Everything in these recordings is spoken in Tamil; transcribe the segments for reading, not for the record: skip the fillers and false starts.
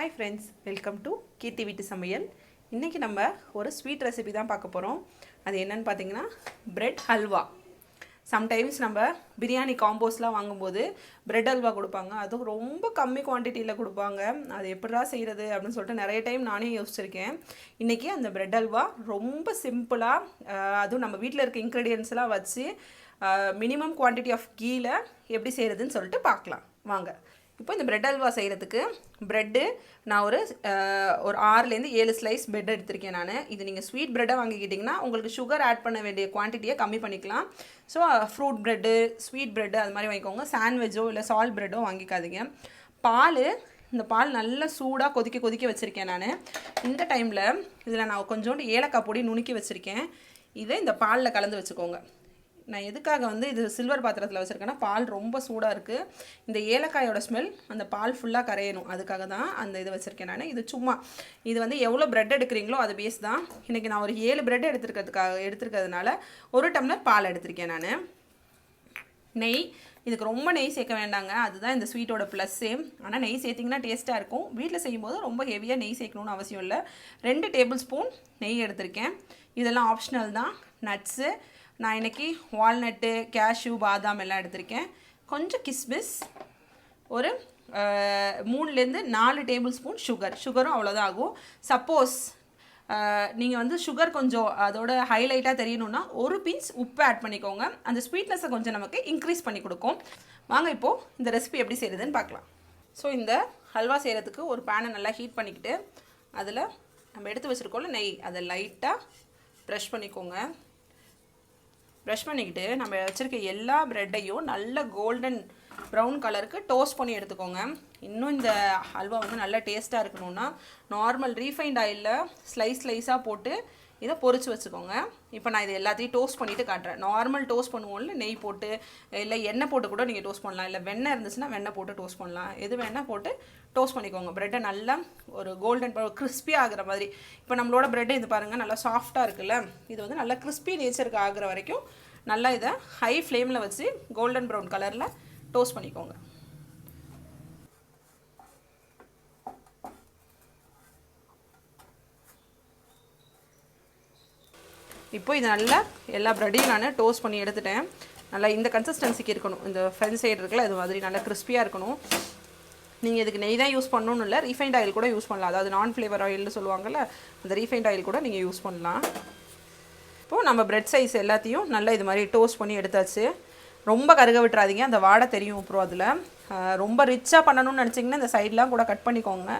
Hi friends, welcome to Keerthi Veetu Samayal. இன்னைக்கு நம்ம ஒரு ஸ்வீட் ரெசிபி தான் பார்க்க போறோம். அது என்னன்னு பாத்தீங்கன்னா bread halwa. Sometimes நம்ம பிரியாணி காம்போஸ்லாம் வாங்கும்போது bread halwa கொடுப்பாங்க. அது ரொம்ப கம்மி குவாண்டிட்டில கொடுப்பாங்க. அது எப்படிடா செய்யிறது அப்படினு சொல்லிட்டு நிறைய டைம் நானே யோசிச்சிருக்கேன். இன்னைக்கு அந்த bread halwa ரொம்ப சிம்பிளா அது நம்ம வீட்ல இருக்க ingredients எல்லாம் வச்சு minimum quantity of ghee-ல எப்படி செய்யிறதுன்னு சொல்லிட்டு பார்க்கலாம். வாங்க. இப்போ இந்த bread halwa செய்யிறதுக்கு bread நான் ஒரு 6 ல இருந்து 7 ஸ்லைஸ் bread எடுத்துர்க்கேன் நான். இது நீங்க ஸ்வீட் bread வாங்கிக்கிட்டீங்கன்னா உங்களுக்கு sugar ஆட் பண்ண வேண்டிய குவாண்டிட்டியை கம்மி பண்ணிக்கலாம். So fruit bread, sweet bread அது மாதிரி வாங்கிக்கோங்க. சாண்ட்விச்சோ இல்ல சால்ட் bread வாங்கிக்காதீங்க. பால் இந்த பால் நல்லா சூடா கொதிக்க வச்சிருக்கேன் நான். இந்த டைம்ல இதுல நான் கொஞ்சோண்டு ஏலக்காய் பொடி நுணுக்கி வச்சிருக்கேன். இதை இந்த பால்ல கலந்து வச்சுக்கோங்க. நான் எதுக்காக வந்து இது சில்வர் பாத்திரத்துல வச்சிருக்கேன்னா பால் ரொம்ப சூடா இருக்கு. இந்த ஏலக்காயோட ஸ்மெல் அந்த பால் ஃபுல்லா கரையணும். அதுக்காக தான் அந்த இது வச்சிருக்கேன் நான். இது சும்மா இது வந்து எவ்வளவு பிரெட் எடுக்கறீங்களோ அது பேஸ் தான். இன்னைக்கு நான் ஒரு 7 பிரெட் எடுத்துக்கிறதுனால 1 டம்ளர் பால் எடுத்துர்க்கேன் நான். நெய் இதுக்கு ரொம்ப நெய் சேர்க்க வேண்டாங்க. அதுதான் இந்த ஸ்வீட்டோட ப்ளஸ்ஸே. ஆனா நெய் சேர்த்தீங்கன்னா டேஸ்டா இருக்கும். வீட்ல செய்யும்போது ரொம்ப ஹெவியா நெய் சேர்க்கணும்னு அவசியம் இல்ல. 2 டேபிள் ஸ்பூன் நெய் எடுத்துர்க்கேன். இதெல்லாம் ஆப்ஷனல் தான். நட்ஸ் நான் இன்னைக்கு வால்நட், கேஷ்யூ, பாதாம் எல்லாம் எடுத்துர்க்கேன். கொஞ்சம் கிஸ்மிஸ், ஒரு 3 ல இருந்து 4 டேபிள் ஸ்பூன் சுகரும் அவ்வளவுதான் ஆகும். சப்போஸ் நீங்க வந்து சுகர் கொஞ்சம் அதோட ஹைலைட்டா தெரியணும்னா ஒரு பிஞ்ச் உப்பு ஆட் பண்ணிக்கோங்க. அந்த ஸ்வீட்னஸை கொஞ்சம் நமக்கு இன்க்ரீஸ் பண்ணி கொடுக்கும். வாங்க இப்போ இந்த ரெசிபி எப்படி செய்யறதுன்னு பார்க்கலாம். சோ இந்த ஹல்வா செய்யறதுக்கு ஒரு பேனை நல்லா ஹீட் பண்ணிக்கிட்டு அதுல நம்ம எடுத்து வச்சிருக்கோம்ல நெய் அதை லைட்டா பிரஷ் பண்ணிக்கோங்க. பிரஷ் பண்ணிக்கிட்டு நம்ம வச்சிருக்க எல்லா பிரெட்டையும் நல்ல கோல்டன் ப்ரௌன் கலருக்கு டோஸ்ட் பண்ணி எடுத்துக்கோங்க. இன்னும் இந்த ஹல்வா வந்து நல்ல டேஸ்ட்டாக இருக்கணும்னா நார்மல் ரீஃபைண்ட் ஆயிலில் ஸ்லைஸாக போட்டு இதை பொரிச்சு வச்சுக்கோங்க. இப்போ நான் இது எல்லாத்தையும் டோஸ்ட் பண்ணிவிட்டு காட்டுறேன். நார்மல் டோஸ்ட் பண்ணுவோம்ல நெய் போட்டு இல்லை எண்ணெய் போட்டு கூட நீங்கள் டோஸ்ட் பண்ணலாம். இல்லை வெண்ணெய் இருந்துச்சுன்னா வெண்ணெய் போட்டு டோஸ்ட் பண்ணலாம். எது வெண்ணெய் போட்டு டோஸ்ட் பண்ணிக்கோங்க. ப்ரெட்டை நல்லா ஒரு கோல்டன் கிறிஸ்பி ஆகிற மாதிரி. இப்போ நம்மளோட ப்ரெட்டு இது பாருங்கள் நல்லா சாஃப்டாக இருக்குல்ல. இது வந்து நல்லா கிறிஸ்பி நேச்சருக்கு ஆகிற வரைக்கும் நல்லா இதை ஹை ஃப்ளேமில் வச்சு கோல்டன் ப்ரௌன் கலரில் டோஸ்ட் பண்ணிக்கோங்க. இப்போ இது நல்லா எல்லா ப்ரெட்டையும் நான் டோஸ்ட் பண்ணி எடுத்துட்டேன். நல்லா இந்த கன்சிஸ்டன்சிக்கு இருக்கணும். இந்த ஃப்ரண்ட் சைடு இருக்குல்ல இது மாதிரி நல்லா கிறிஸ்பியாக இருக்கணும். நீங்கள் இதுக்கு நெய் தான் யூஸ் பண்ணணும்னு இல்லை, ரீஃபைண்ட் ஆயில் கூட யூஸ் பண்ணலாம். அதாவது நான் ஃப்ளேவர் ஆயில்னு சொல்லுவாங்கள்ல அந்த ரீஃபைண்ட் ஆயில் கூட நீங்கள் யூஸ் பண்ணலாம். இப்போது நம்ம பிரெட் சைஸ் எல்லாத்தையும் நல்லா இது மாதிரி டோஸ்ட் பண்ணி எடுத்தாச்சு. ரொம்ப கருக விட்டுறாதீங்க, அந்த வாடை தெரியும் அப்புறம் அதில். ரொம்ப ரிச்சாக பண்ணணும்னு நினச்சிங்கன்னா இந்த சைட்லாம் கூட கட் பண்ணிக்கோங்க.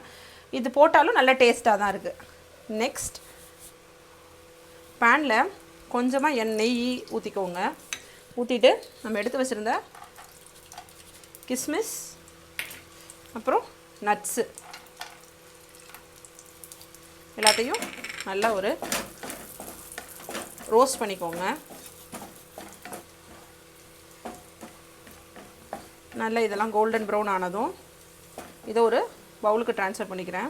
இது போட்டாலும் நல்ல டேஸ்ட்டாக தான் இருக்குது. நெக்ஸ்ட் பேனில் கொஞ்சமாக நெய் ஊற்றிக்கோங்க. ஊற்றிட்டு நம்ம எடுத்து வச்சுருந்த கிஸ்மிஸ் அப்புறம் நட்ஸு எல்லாத்தையும் நல்லா ஒரு ரோஸ்ட் பண்ணிக்கோங்க. நல்லா இதெல்லாம் கோல்டன் ப்ரௌன் ஆனதும் இதை ஒரு பவுலுக்கு ட்ரான்ஸ்ஃபர் பண்ணிக்கிறேன்.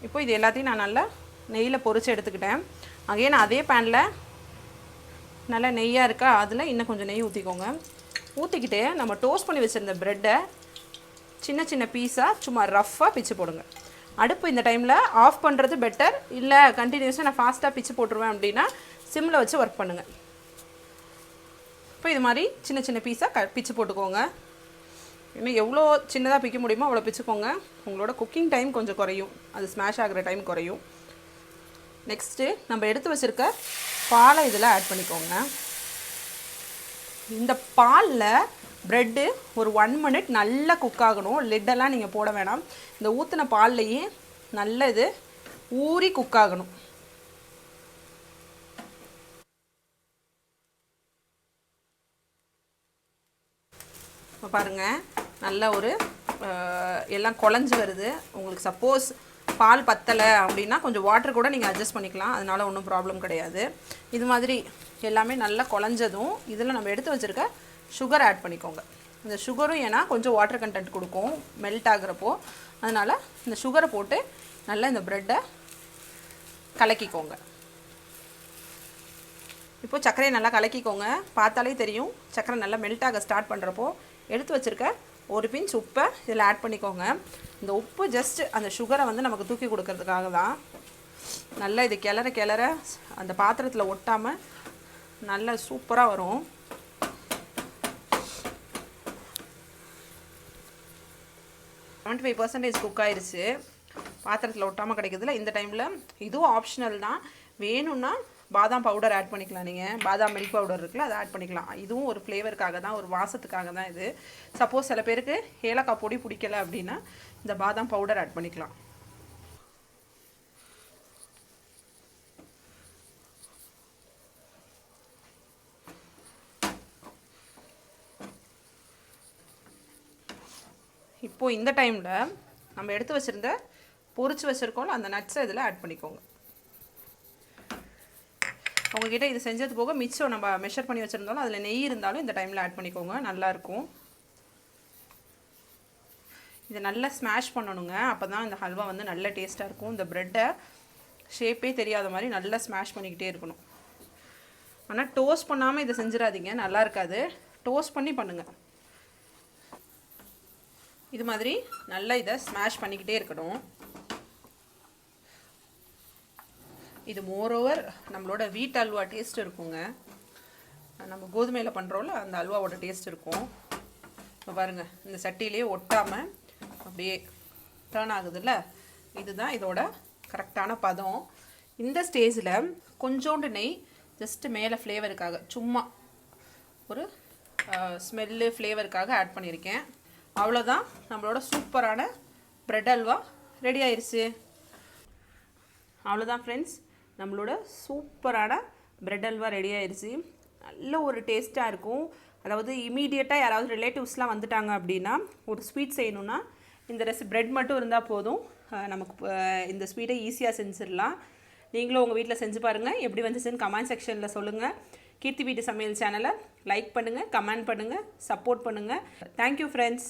இப்போ இது எல்லாத்தையும் நான் நல்லா நெய்யில் பொரிச்சு எடுத்துக்கிட்டேன். அகைன் அதே பேனில் நல்லா நெய்யாக இருக்கா அதில் இன்னும் கொஞ்சம் நெய் ஊற்றிக்கோங்க. ஊற்றிக்கிட்டு நம்ம டோஸ்ட் பண்ணி வச்சுருந்த ப்ரெட்டை சின்ன சின்ன பீஸாக சும்மா ரஃப்பாக பிச்சு போடுங்க. அடுப்பு இந்த டைமில் ஆஃப் பண்ணுறது பெட்டர். இல்லை கண்டினியூஸாக நான் ஃபாஸ்ட்டாக பிச்சு போட்டுருவேன் அப்படின்னா சிம்மில் வச்சு ஒர்க் பண்ணுங்கள். இப்போ இது மாதிரி சின்ன சின்ன பீஸாக பிச்சு போட்டுக்கோங்க. இன்னும் எவ்வளோ சின்னதாக பிக்க முடியுமோ அவ்வளோ பிச்சுக்கோங்க. உங்களோட குக்கிங் டைம் கொஞ்சம் குறையும், அது ஸ்மாஷ் ஆகிற டைம் குறையும். நெக்ஸ்ட்டு நம்ம எடுத்து வச்சுருக்க பாலை இதில் ஆட் பண்ணிக்கோங்க. இந்த பாலில் ப்ரெட்டு ஒரு 1 மினிட் நல்லா குக் ஆகணும். லிட்டெல்லாம் நீங்கள் போட வேணாம். இந்த ஊற்றின பால்லையே நல்ல இது ஊறி குக் ஆகணும். இப்போ பாருங்கள் நல்ல ஒரு எல்லாம் குழஞ்சி வருது. உங்களுக்கு சப்போஸ் பால் பத்தலை அப்படின்னா கொஞ்சம் வாட்டர் கூட நீங்கள் அட்ஜஸ்ட் பண்ணிக்கலாம். அதனால் ஒன்றும் ப்ராப்ளம் கிடையாது. இது மாதிரி எல்லாமே நல்லா குழஞ்சதும் இதில் நம்ம எடுத்து வச்சுருக்க சுகர் ஆட் பண்ணிக்கோங்க. இந்த சுகரும் ஏன்னா கொஞ்சம் வாட்டர் கண்டென்ட் கொடுக்கும் மெல்ட் ஆகுறப்போ. அதனால் இந்த சுகரை போட்டு நல்லா இந்த ப்ரெட்டை கலக்கிக்கோங்க. இப்போ சர்க்கரையை நல்லா கலக்கிக்கோங்க. பார்த்தாலே தெரியும் சர்க்கரை நல்லா மெல்ட் ஆக ஸ்டார்ட் பண்ணுறப்போ எடுத்து வச்சுருக்க ஒரு பிஞ்ச் உப்பை இதில் ஆட் பண்ணிக்கோங்க. இந்த உப்பு ஜஸ்ட் அந்த சுகரை வந்து நமக்கு தூக்கி கொடுக்கறதுக்காக தான். நல்லா இது கிளற அந்த பாத்திரத்தில் ஒட்டாமல் நல்லா சூப்பராக வரும். 75% குக் ஆயிடுச்சு. பாத்திரத்தில் ஒட்டாமல் கிடைக்கிறதுல இந்த டைமில் இதுவும் ஆப்ஷனல் தான். வேணும்னா பாதாம் பவுடர் ஆட் பண்ணிக்கலாம். நீங்கள் பாதாம் மில்க் பவுடர் இருக்குல்ல, அதை ஆட் பண்ணிக்கலாம். இதுவும் ஒரு ஃப்ளேவருக்காக தான், ஒரு வாசத்துக்காக தான் இது. சப்போஸ் சில பேருக்கு ஏலக்காய் பொடி பிடிக்கல அப்படின்னா இந்த பாதாம் பவுடர் ஆட் பண்ணிக்கலாம். இப்போது இந்த டைமில் நம்ம எடுத்து வச்சுருந்த பொரிச்சு வச்சுருக்கோம்ல அந்த நட்ஸை இதில் ஆட் பண்ணிக்கோங்க. உங்ககிட்ட இது செஞ்சது போக மிச்சம் நம்ம மெஷர் பண்ணி வச்சுருந்தாலும் அதில் நெய் இருந்தாலும் இந்த டைமில் ஆட் பண்ணிக்கோங்க, நல்லாயிருக்கும். இதை நல்லா ஸ்மாஷ் பண்ணணுங்க. அப்போ தான் இந்த ஹல்வா வந்து நல்ல டேஸ்ட்டாக இருக்கும். இந்த ப்ரெட்டை ஷேப்பே தெரியாத மாதிரி நல்லா ஸ்மாஷ் பண்ணிக்கிட்டே இருக்கணும். ஆனால் டோஸ்ட் பண்ணாமல் இதை செஞ்சிடாதீங்க, நல்லா இருக்காது. டோஸ்ட் பண்ணி பண்ணுங்கள். இது மாதிரி நல்லா இதை ஸ்மாஷ் பண்ணிக்கிட்டே இருக்கணும். இது மோரோவர் நம்மளோட வீட் அல்வா டேஸ்ட் இருக்குங்க. நம்ம கோதுமையில் பண்ணுறோம்ல அந்த அல்வாவோட டேஸ்ட் இருக்கும். இப்போ பாருங்கள், இந்த சட்டியிலே ஒட்டாமல் அப்படியே டர்ன் ஆகுதுல்ல, இதுதான் இதோட கரெக்டான பதம். இந்த ஸ்டேஜில் கொஞ்சோண்டு நெய் ஜஸ்ட்டு மேலே ஃப்ளேவருக்காக, சும்மா ஒரு ஸ்மெல்லு ஃப்ளேவருக்காக ஆட் பண்ணியிருக்கேன். அவ்வளோதான், நம்மளோட சூப்பரான ப்ரெட் அல்வா ரெடி ஆயிடுச்சு. அவ்வளோதான் ஃப்ரெண்ட்ஸ், நம்மளோட சூப்பரான ப்ரெட் அல்வா ரெடி ஆயிடுச்சு. நல்ல ஒரு டேஸ்ட்டாக இருக்கும். அதாவது இமீடியட்டாக யாராவது ரிலேட்டிவ்ஸ்லாம் வந்துட்டாங்க அப்படின்னா ஒரு ஸ்வீட் செய்யணுன்னா இந்த ப்ரெட் மட்டும் இருந்தால் போதும், நமக்கு இந்த ஸ்வீட்டை ஈஸியாக செஞ்சிடலாம். நீங்களும் உங்கள் வீட்டில் செஞ்சு பாருங்கள். எப்படி வந்துச்சுன்னு கமெண்ட் செக்ஷனில் சொல்லுங்கள். கீர்த்தி வீட்டு சமையல் சேனலை லைக் பண்ணுங்கள், கமெண்ட் பண்ணுங்கள், சப்போர்ட் பண்ணுங்கள். Thank you friends.